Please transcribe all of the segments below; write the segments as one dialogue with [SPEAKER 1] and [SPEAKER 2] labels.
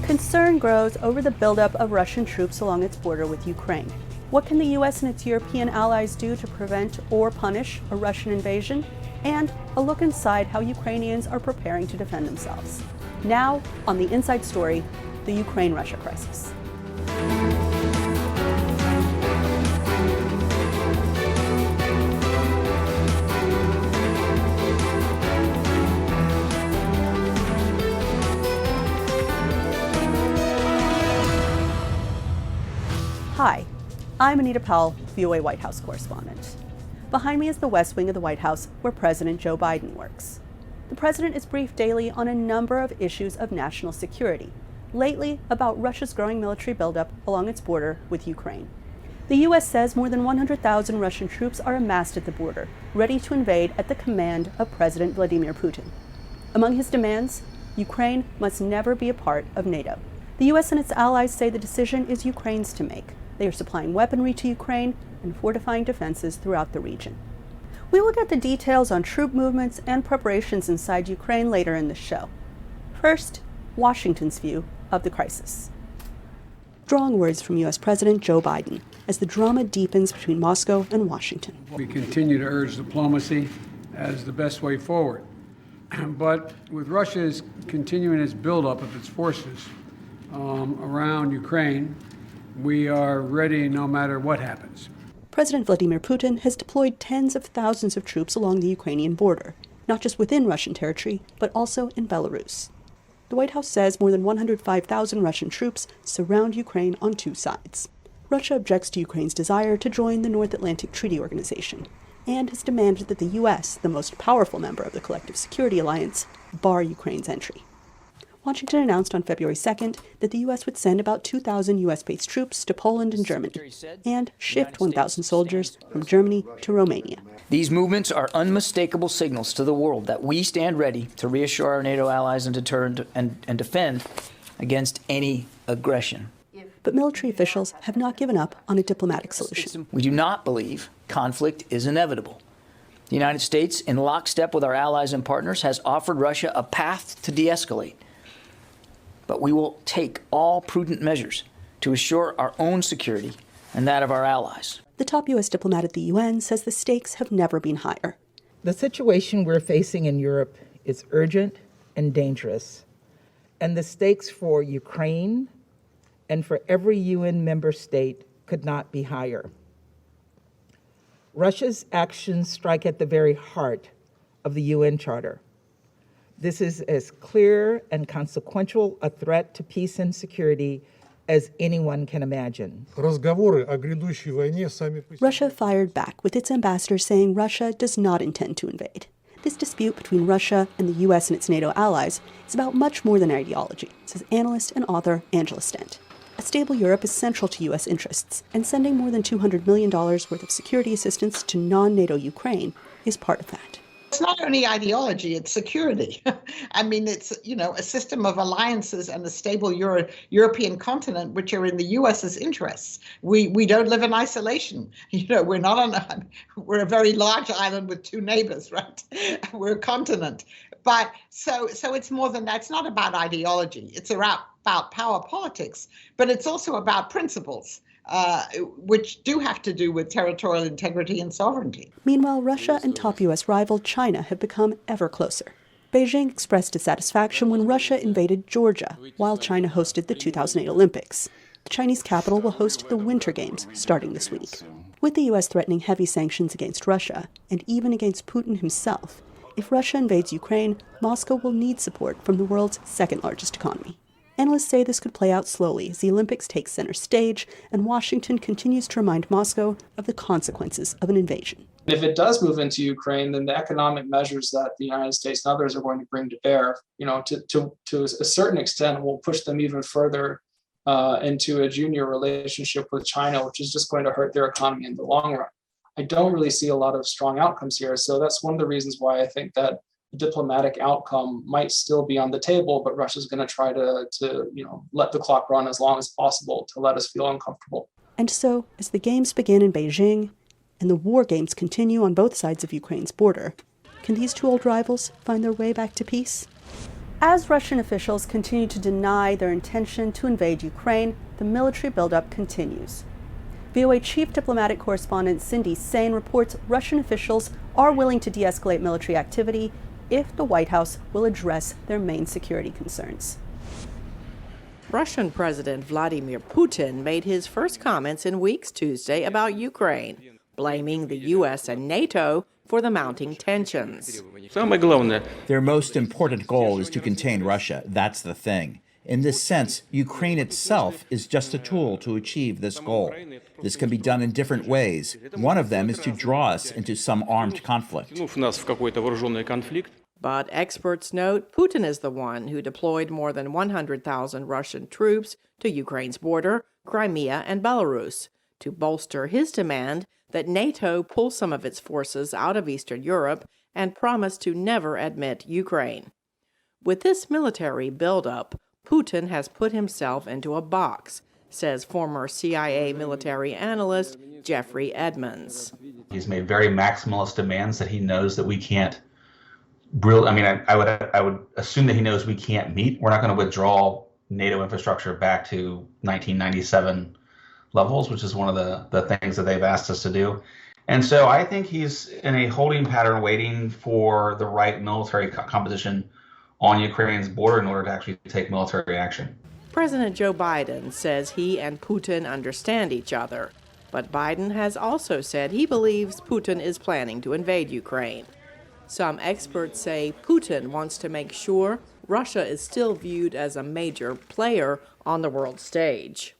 [SPEAKER 1] Concern grows over the buildup of Russian troops along its border with Ukraine. What can the US and its European allies do to prevent or punish a Russian invasion? And a look inside how Ukrainians are preparing to defend themselves. Now, on the Inside Story, the Ukraine-Russia crisis. Hi, I'm Anita Powell, VOA White House correspondent. Behind me is the West Wing of the White House, where President Joe Biden works. The president is briefed daily on a number of issues of national security, lately about Russia's growing military buildup along its border with Ukraine. The U.S. says more than 100,000 Russian troops are amassed at the border, ready to invade at the command of President Vladimir Putin. Among his demands, Ukraine must never be a part of NATO. The U.S. and its allies say the decision is Ukraine's to make. They are supplying weaponry to Ukraine and fortifying defenses throughout the region. We will get the details on troop movements and preparations inside Ukraine later in the show. First, Washington's view of the crisis. Strong words from U.S. President Joe Biden as the drama deepens between Moscow and Washington.
[SPEAKER 2] We continue to urge diplomacy as the best way forward. But with Russia's continuing its buildup of its forces around Ukraine, we are ready no matter what happens.
[SPEAKER 1] President Vladimir Putin has deployed tens of thousands of troops along the Ukrainian border, not just within Russian territory, but also in Belarus. The White House says more than 105,000 Russian troops surround Ukraine on two sides. Russia objects to Ukraine's desire to join the North Atlantic Treaty Organization and has demanded that the U.S., the most powerful member of the Collective Security Alliance, bar Ukraine's entry. Washington announced on February 2nd that the U.S. would send about 2,000 U.S.-based troops to Poland and Germany and shift 1,000 soldiers from Germany to Romania.
[SPEAKER 3] These movements are unmistakable signals to the world that we stand ready to reassure our NATO allies and deter and defend against any aggression.
[SPEAKER 1] But military officials have not given up on a diplomatic solution.
[SPEAKER 3] We do not believe conflict is inevitable. The United States, in lockstep with our allies and partners, has offered Russia a path to de-escalate. But we will take all prudent measures to assure our own security and that of our allies.
[SPEAKER 1] The top U.S. diplomat at the UN says the stakes have never been higher.
[SPEAKER 4] The situation we're facing in Europe is urgent and dangerous, and the stakes for Ukraine and for every UN member state could not be higher. Russia's actions strike at the very heart of the UN Charter. This is as clear and consequential a threat to peace and security as anyone can imagine.
[SPEAKER 1] Russia fired back, with its ambassador saying Russia does not intend to invade. This dispute between Russia and the U.S. and its NATO allies is about much more than ideology, says analyst and author Angela Stent. A stable Europe is central to U.S. interests, and sending more than $200 million worth of security assistance to non-NATO Ukraine is part of that.
[SPEAKER 5] It's not only ideology, it's security. I mean, it's, a system of alliances and a stable European continent, which are in the U.S.'s interests. We don't live in isolation. We're a very large island with two neighbors, right? We're a continent. But so it's more than that. It's not about ideology. It's about power politics, but it's also about principles. Which do have to do with territorial integrity and sovereignty.
[SPEAKER 1] Meanwhile, Russia and top U.S. rival China have become ever closer. Beijing expressed dissatisfaction when Russia invaded Georgia, while China hosted the 2008 Olympics. The Chinese capital will host the Winter Games starting this week. With the U.S. threatening heavy sanctions against Russia, and even against Putin himself, if Russia invades Ukraine, Moscow will need support from the world's second-largest economy. Analysts say this could play out slowly as the Olympics take center stage and Washington continues to remind Moscow of the consequences of an invasion.
[SPEAKER 6] If it does move into Ukraine, then the economic measures that the United States and others are going to bring to bear, to a certain extent, will push them even further into a junior relationship with China, which is just going to hurt their economy in the long run. I don't really see a lot of strong outcomes here. So that's one of the reasons why I think that diplomatic outcome might still be on the table, but Russia's going to try to let the clock run as long as possible to let us feel uncomfortable.
[SPEAKER 1] And so, as the games begin in Beijing and the war games continue on both sides of Ukraine's border, can these two old rivals find their way back to peace? As Russian officials continue to deny their intention to invade Ukraine, the military buildup continues. VOA Chief Diplomatic Correspondent Cindy Sain reports Russian officials are willing to de-escalate military activity if the White House will address their main security concerns.
[SPEAKER 7] Russian President Vladimir Putin made his first comments in weeks Tuesday about Ukraine, blaming the US and NATO for the mounting tensions.
[SPEAKER 8] Their most important goal is to contain Russia. That's the thing. In this sense, Ukraine itself is just a tool to achieve this goal. This can be done in different ways. One of them is to draw us into some armed conflict.
[SPEAKER 7] But experts note Putin is the one who deployed more than 100,000 Russian troops to Ukraine's border, Crimea, and Belarus to bolster his demand that NATO pull some of its forces out of Eastern Europe and promise to never admit Ukraine. With this military buildup, Putin has put himself into a box, says former CIA military analyst Jeffrey Edmonds.
[SPEAKER 9] He's made very maximalist demands that he knows that we can't I would assume that he knows we can't meet. We're not going to withdraw NATO infrastructure back to 1997 levels, which is one of the things that they've asked us to do. And so I think he's in a holding pattern waiting for the right military composition on Ukraine's border in order to actually take military action.
[SPEAKER 7] President Joe Biden says he and Putin understand each other, but Biden has also said he believes Putin is planning to invade Ukraine. Some experts say Putin wants to make sure Russia is still viewed as a major player on the world stage.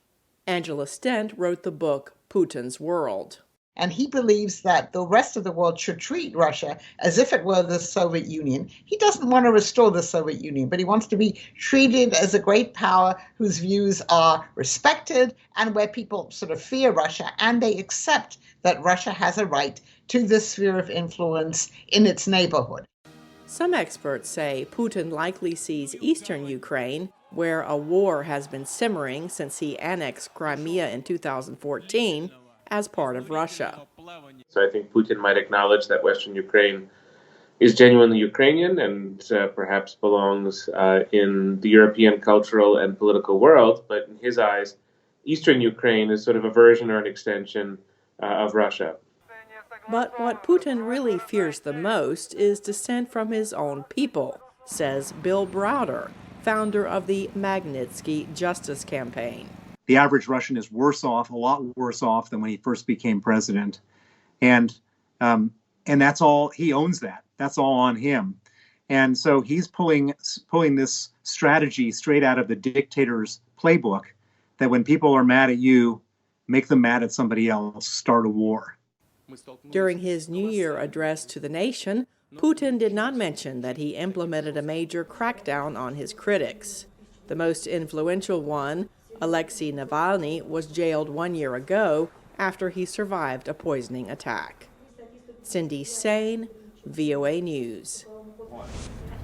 [SPEAKER 7] Angela Stent wrote the book Putin's World.
[SPEAKER 5] And he believes that the rest of the world should treat Russia as if it were the Soviet Union. He doesn't want to restore the Soviet Union, but he wants to be treated as a great power whose views are respected and where people sort of fear Russia and they accept that Russia has a right to this sphere of influence in its neighborhood.
[SPEAKER 7] Some experts say Putin likely sees eastern Ukraine, where a war has been simmering since he annexed Crimea in 2014, as part of Russia.
[SPEAKER 10] So I think Putin might acknowledge that Western Ukraine is genuinely Ukrainian and perhaps belongs in the European cultural and political world, but in his eyes, Eastern Ukraine is sort of a version or an extension of Russia.
[SPEAKER 7] But what Putin really fears the most is dissent from his own people, says Bill Browder, founder of the Magnitsky Justice Campaign.
[SPEAKER 11] The average Russian is worse off, a lot worse off than when he first became president. And that's all, he owns that. That's all on him. And so he's pulling this strategy straight out of the dictator's playbook, that when people are mad at you, make them mad at somebody else, start a war.
[SPEAKER 7] During his New Year address to the nation, Putin did not mention that he implemented a major crackdown on his critics. The most influential one, Alexei Navalny, was jailed 1 year ago after he survived a poisoning attack. Cindy Sain, VOA News.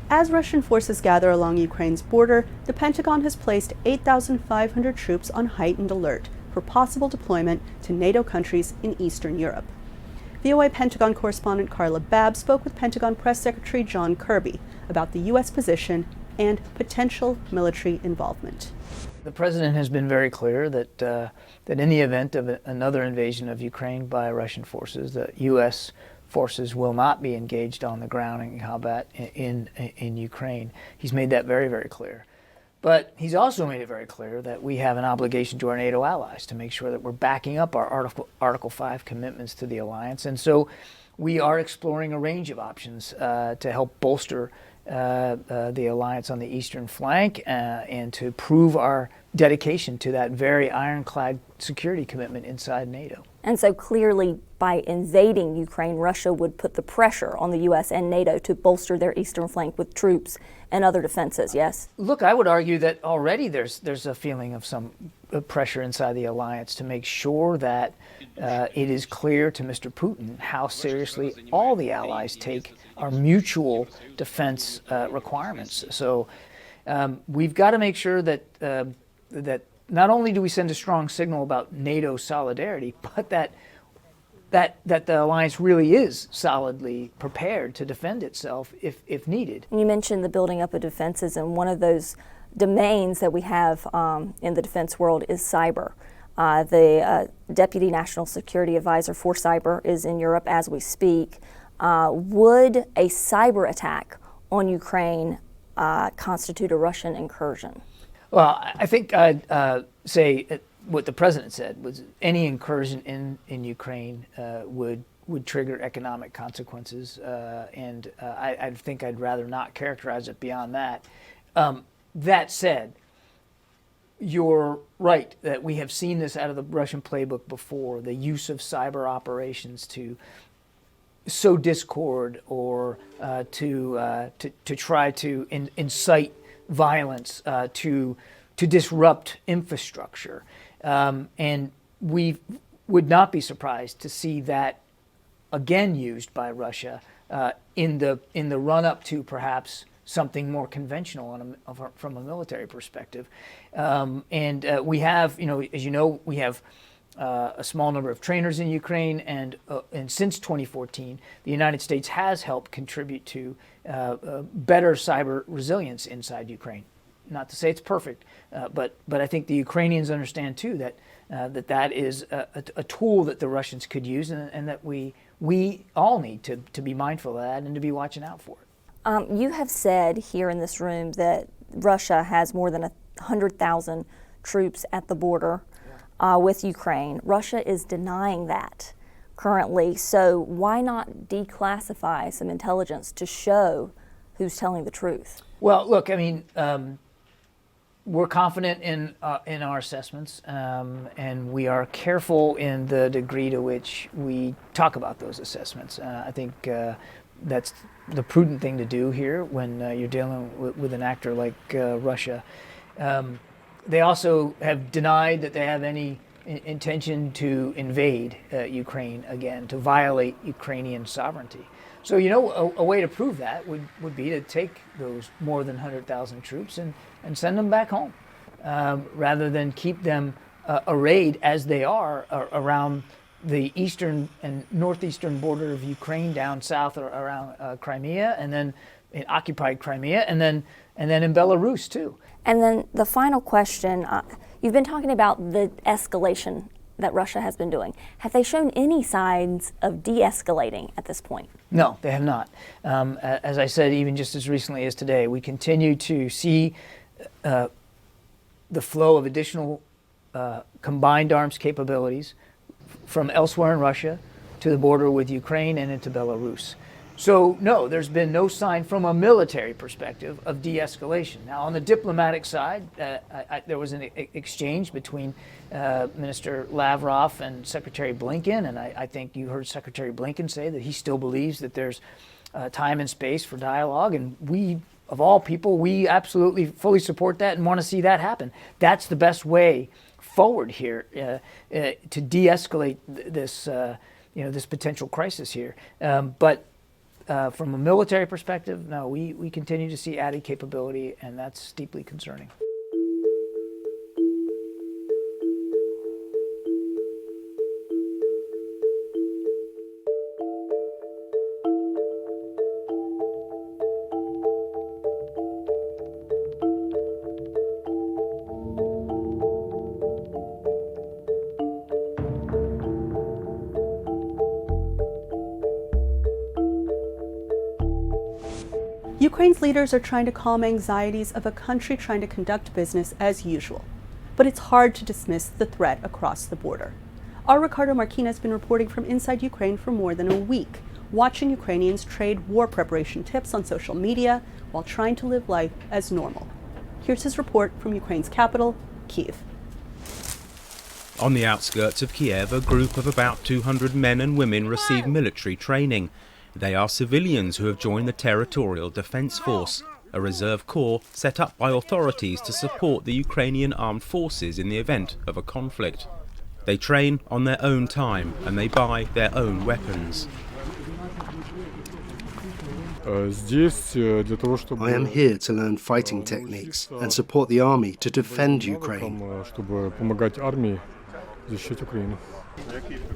[SPEAKER 1] As Russian forces gather along Ukraine's border, the Pentagon has placed 8,500 troops on heightened alert for possible deployment to NATO countries in Eastern Europe. VOA Pentagon correspondent Carla Babb spoke with Pentagon Press Secretary John Kirby about the U.S. position and potential military involvement.
[SPEAKER 3] The president has been very clear that in the event of another invasion of Ukraine by Russian forces, the U.S. forces will not be engaged on the ground in combat in Ukraine. He's made that very, very clear. But he's also made it very clear that we have an obligation to our NATO allies to make sure that we're backing up our Article 5 commitments to the alliance. And so we are exploring a range of options to help bolster the alliance on the eastern flank and to prove our dedication to that very ironclad security commitment inside NATO.
[SPEAKER 12] And so clearly by invading Ukraine, Russia would put the pressure on the U.S. and NATO to bolster their eastern flank with troops and other defenses, yes?
[SPEAKER 3] Look, I would argue that already there's a feeling of some pressure inside the alliance to make sure that it is clear to Mr. Putin how seriously all the allies take our mutual defense requirements. So we've got to make sure that that not only do we send a strong signal about NATO solidarity, but that that the alliance really is solidly prepared to defend itself if needed.
[SPEAKER 12] You mentioned the building up of defenses, and one of those domains that we have in the defense world is cyber. The Deputy National Security Advisor for Cyber is in Europe as we speak. Would a cyber attack on Ukraine constitute a Russian incursion?
[SPEAKER 3] Well, I think I'd say what the president said was any incursion in Ukraine would trigger economic consequences, and I think I'd rather not characterize it beyond that. That said, you're right that we have seen this out of the Russian playbook before, the use of cyber operations to sow discord or to try to incite violence, to disrupt infrastructure. And we would not be surprised to see that again used by Russia in the run-up to perhaps something more conventional from a military perspective. And we have, as you know, we have a small number of trainers in Ukraine, and since 2014, the United States has helped contribute to better cyber resilience inside Ukraine. Not to say it's perfect, but I think the Ukrainians understand too that that is a tool that the Russians could use, and that we all need to be mindful of that and to be watching out for it.
[SPEAKER 12] You have said here in this room that Russia has more than 100,000 troops at the border with Ukraine. Russia is denying that currently, so why not declassify some intelligence to show who's telling the truth?
[SPEAKER 3] Well, look, I mean, we're confident in our assessments, and we are careful in the degree to which we talk about those assessments. I think that's the prudent thing to do here when you're dealing with an actor like Russia. They also have denied that they have any intention to invade Ukraine again, to violate Ukrainian sovereignty. So, a way to prove that would be to take those more than 100,000 troops and send them back home, rather than keep them arrayed as they are around the eastern and northeastern border of Ukraine, down south around Crimea, and then in occupied Crimea, and then in Belarus too.
[SPEAKER 12] And then the final question, you've been talking about the escalation that Russia has been doing. Have they shown any signs of de-escalating at this point?
[SPEAKER 3] No, they have not. As I said, even just as recently as today, we continue to see the flow of additional combined arms capabilities from elsewhere in Russia to the border with Ukraine and into Belarus. So no, there's been no sign from a military perspective of de-escalation. Now, on the diplomatic side, there was an exchange between Minister Lavrov and Secretary Blinken, and I think you heard Secretary Blinken say that he still believes that there's time and space for dialogue, and we, of all people, we absolutely fully support that and want to see that happen. That's the best way forward here to de-escalate this, this potential crisis here. But from a military perspective, no, we continue to see added capability, and that's deeply concerning.
[SPEAKER 1] Ukraine's leaders are trying to calm anxieties of a country trying to conduct business as usual. But it's hard to dismiss the threat across the border. Our Ricardo Marquina has been reporting from inside Ukraine for more than a week, watching Ukrainians trade war preparation tips on social media while trying to live life as normal. Here's his report from Ukraine's capital, Kyiv.
[SPEAKER 13] On the outskirts of Kyiv, a group of about 200 men and women receive military training. They are civilians who have joined the Territorial Defence Force, a reserve corps set up by authorities to support the Ukrainian armed forces in the event of a conflict. They train on their own time and they buy their own weapons.
[SPEAKER 14] I am here to learn fighting techniques and support the army to defend Ukraine.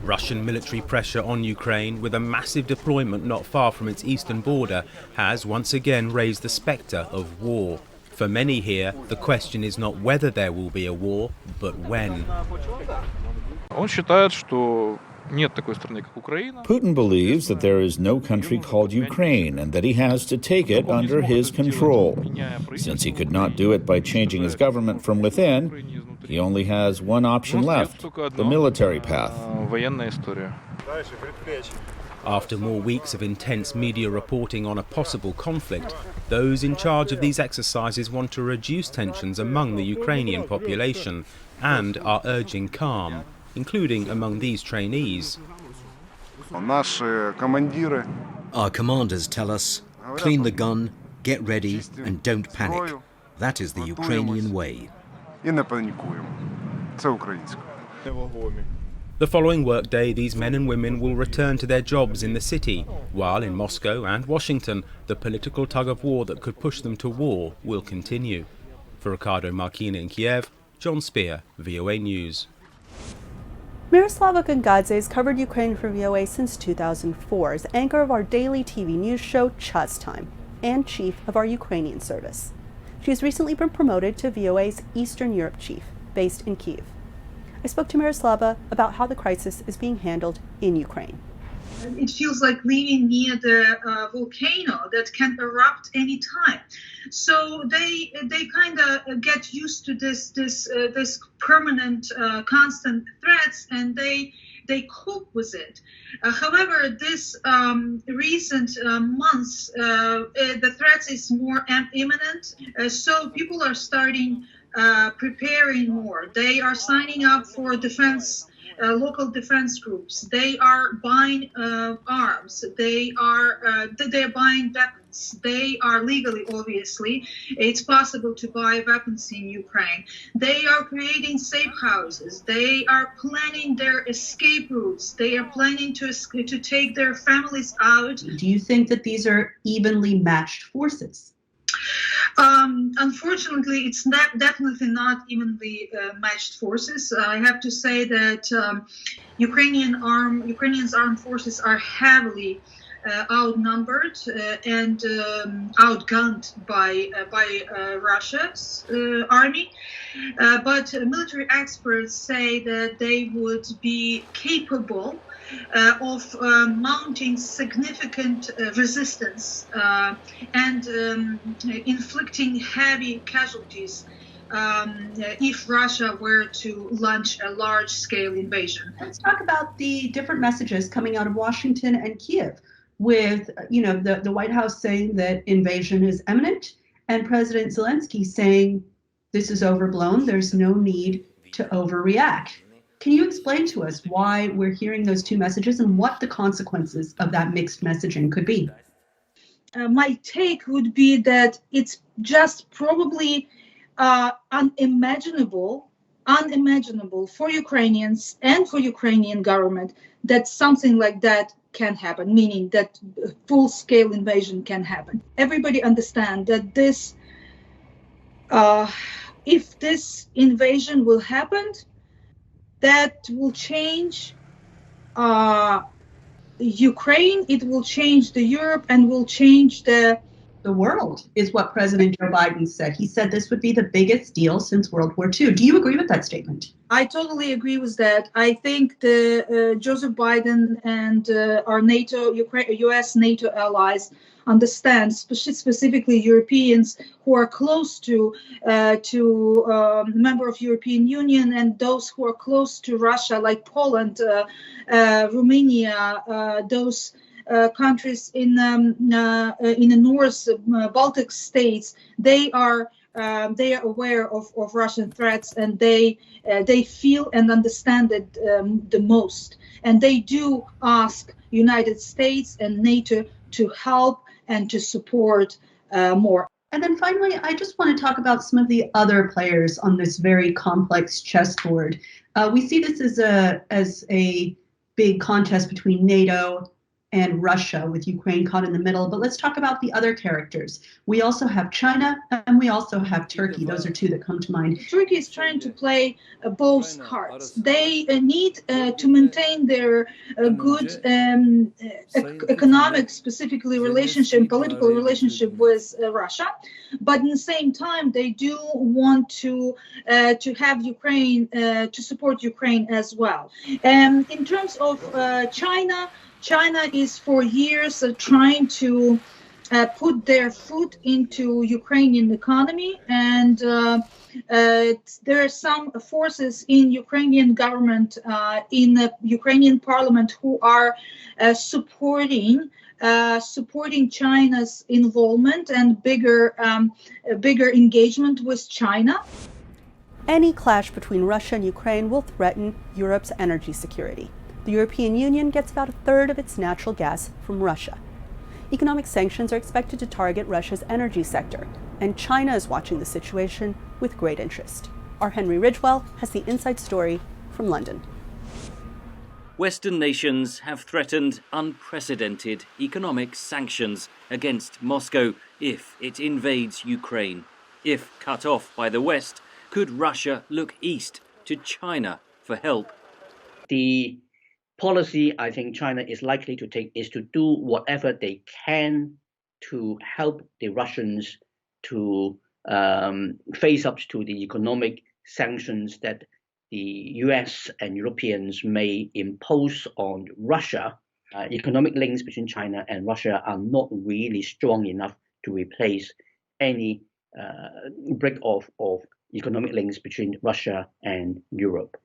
[SPEAKER 13] Russian military pressure on Ukraine, with a massive deployment not far from its eastern border, has once again raised the spectre of war. For many here, the question is not whether there will be a war, but when.
[SPEAKER 15] Putin believes that there is no country called Ukraine and that he has to take it under his control. Since he could not do it by changing his government from within, he only has one option left, the military path.
[SPEAKER 13] After more weeks of intense media reporting on a possible conflict, those in charge of these exercises want to reduce tensions among the Ukrainian population and are urging calm, including among these trainees.
[SPEAKER 16] Our commanders tell us, clean the gun, get ready, and don't panic. That is the Ukrainian way.
[SPEAKER 13] The following workday, these men and women will return to their jobs in the city, while in Moscow and Washington, the political tug-of-war that could push them to war will continue. For Ricardo Marquina in Kyiv, John Spear, VOA News.
[SPEAKER 1] Miroslava Gongadze has covered Ukraine for VOA since 2004 as anchor of our daily TV news show Chaz Time and chief of our Ukrainian service. She has recently been promoted to VOA's Eastern Europe chief, based in Kyiv. I spoke to Miroslava about how the crisis is being handled in Ukraine.
[SPEAKER 17] It feels like living near the volcano that can erupt any time. So they kind of get used to this permanent, constant threats, and they cope with it. However, this recent months, the threat is more imminent. So people are starting preparing more. They are signing up for defense. Local defense groups. They are buying arms. They are buying weapons. They are legally, obviously, it's possible to buy weapons in Ukraine. They are creating safe houses. They are planning their escape routes. They are planning to take their families out.
[SPEAKER 1] Do you think that these are evenly matched forces?
[SPEAKER 17] Unfortunately, it's definitely not evenly matched forces. I have to say that Ukrainians' armed forces are heavily outnumbered and outgunned by Russia's army. But military experts say that they would be capable of mounting significant resistance and inflicting heavy casualties if Russia were to launch a large-scale invasion.
[SPEAKER 1] Let's talk about the different messages coming out of Washington and Kyiv, with the White House saying that invasion is imminent, and President Zelensky saying this is overblown. There's no need to overreact. Can you explain to us why we're hearing those two messages and what the consequences of that mixed messaging could be?
[SPEAKER 17] My take would be that it's just probably unimaginable for Ukrainians and for Ukrainian government that something like that can happen, meaning that full-scale invasion can happen. Everybody understands that this, if this invasion will happen, that will change Ukraine, it will change the Europe, and will change the
[SPEAKER 1] world, is what President Joe Biden said. He said this would be the biggest deal since World War II. Do you agree with that statement?
[SPEAKER 17] I totally agree with that. I think the Joseph Biden and our US NATO allies understand, specifically Europeans who are close to member of European Union and those who are close to Russia, like Poland, Romania, those countries in the North Baltic states. They are aware of Russian threats, and they feel and understand it the most. And they do ask United States and NATO to help and to support more.
[SPEAKER 1] And then finally, I just want to talk about some of the other players on this very complex chessboard. We see this as a big contest between NATO and Russia, with Ukraine caught in the middle. But let's talk about the other characters. We also have China and we also have Turkey. Those are two that come to mind.
[SPEAKER 17] Turkey is trying to play both cards. They need to maintain their good economic, specifically political relationship with Russia, but at the same time, they do want to have Ukraine, to support Ukraine as well. In terms of China is for years trying to put their foot into Ukrainian economy, and there are some forces in Ukrainian government, in the Ukrainian parliament, who are supporting China's involvement and bigger engagement with China.
[SPEAKER 1] Any clash between Russia and Ukraine will threaten Europe's energy security. The European Union gets about a third of its natural gas from Russia. Economic sanctions are expected to target Russia's energy sector, and China is watching the situation with great interest. Our Henry Ridgewell has the inside story from London.
[SPEAKER 18] Western nations have threatened unprecedented economic sanctions against Moscow if it invades Ukraine. If cut off by the West, could Russia look east to China for help?
[SPEAKER 19] The policy I think China is likely to take is to do whatever they can to help the Russians to face up to the economic sanctions that the US and Europeans may impose on Russia. Economic links between China and Russia are not really strong enough to replace any break off of economic links between Russia and Europe.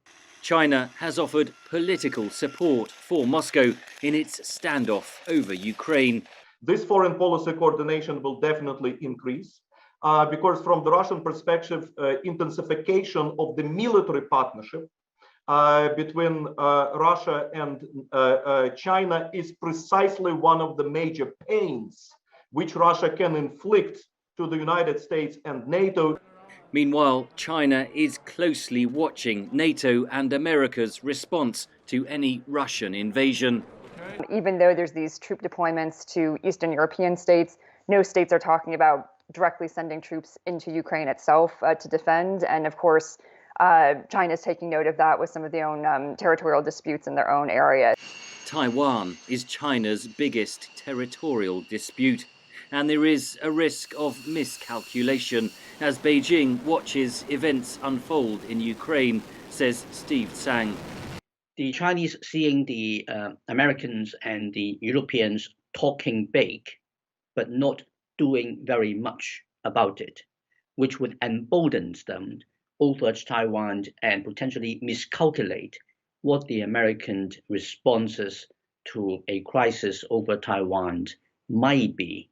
[SPEAKER 18] China has offered political support for Moscow in its standoff over Ukraine.
[SPEAKER 20] This foreign policy coordination will definitely increase because from the Russian perspective, intensification of the military partnership between Russia and China is precisely one of the major pains which Russia can inflict to the United States and NATO.
[SPEAKER 18] Meanwhile, China is closely watching NATO and America's response to any Russian invasion.
[SPEAKER 21] Even though there's these troop deployments to Eastern European states, no states are talking about directly sending troops into Ukraine itself to defend. And of course, China is taking note of that with some of their own territorial disputes in their own area.
[SPEAKER 18] Taiwan is China's biggest territorial dispute, and there is a risk of miscalculation as Beijing watches events unfold in Ukraine, says Steve Tsang.
[SPEAKER 19] The Chinese seeing the Americans and the Europeans talking big, but not doing very much about it, which would embolden them over Taiwan and potentially miscalculate what the American responses to a crisis over Taiwan might be.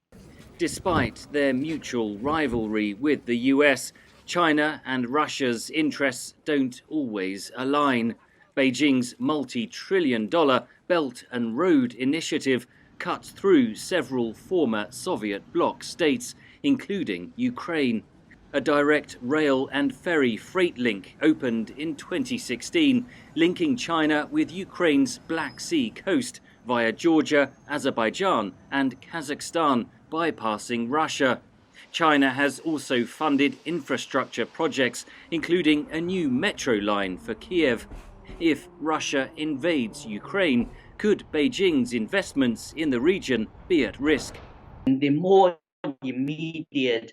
[SPEAKER 18] Despite their mutual rivalry with the US, China and Russia's interests don't always align. Beijing's multi-trillion-dollar Belt and Road Initiative cut through several former Soviet bloc states, including Ukraine. A direct rail and ferry freight link opened in 2016, linking China with Ukraine's Black Sea coast via Georgia, Azerbaijan and Kazakhstan, bypassing Russia. China has also funded infrastructure projects, including a new metro line for Kyiv. If Russia invades Ukraine, could Beijing's investments in the region be at risk?
[SPEAKER 19] The more immediate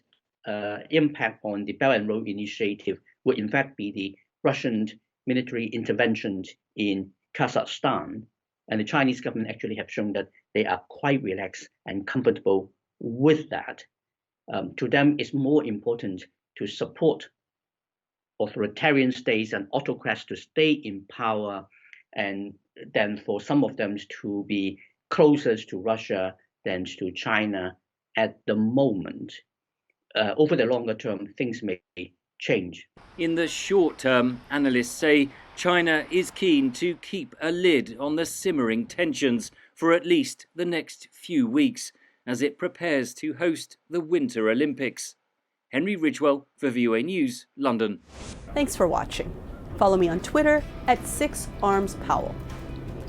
[SPEAKER 19] impact on the Belt and Road Initiative would in fact be the Russian military intervention in Kazakhstan. And the Chinese government actually have shown that they are quite relaxed and comfortable with that. To them, it's more important to support authoritarian states and autocrats to stay in power, and then for some of them to be closer to Russia than to China at the moment. Over the longer term, things may change.
[SPEAKER 18] In the short term, analysts say China is keen to keep a lid on the simmering tensions for at least the next few weeks as it prepares to host the Winter Olympics. Henry Ridgewell for VOA News, London.
[SPEAKER 1] Thanks for watching. Follow me on Twitter at 6ArmsPowell.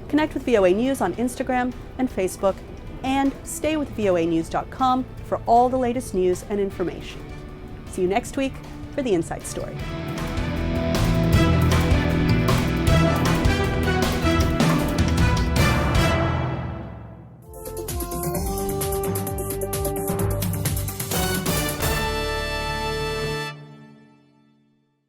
[SPEAKER 1] Connect with VOA News on Instagram and Facebook, and stay with voanews.com for all the latest news and information. See you next week for the Inside Story.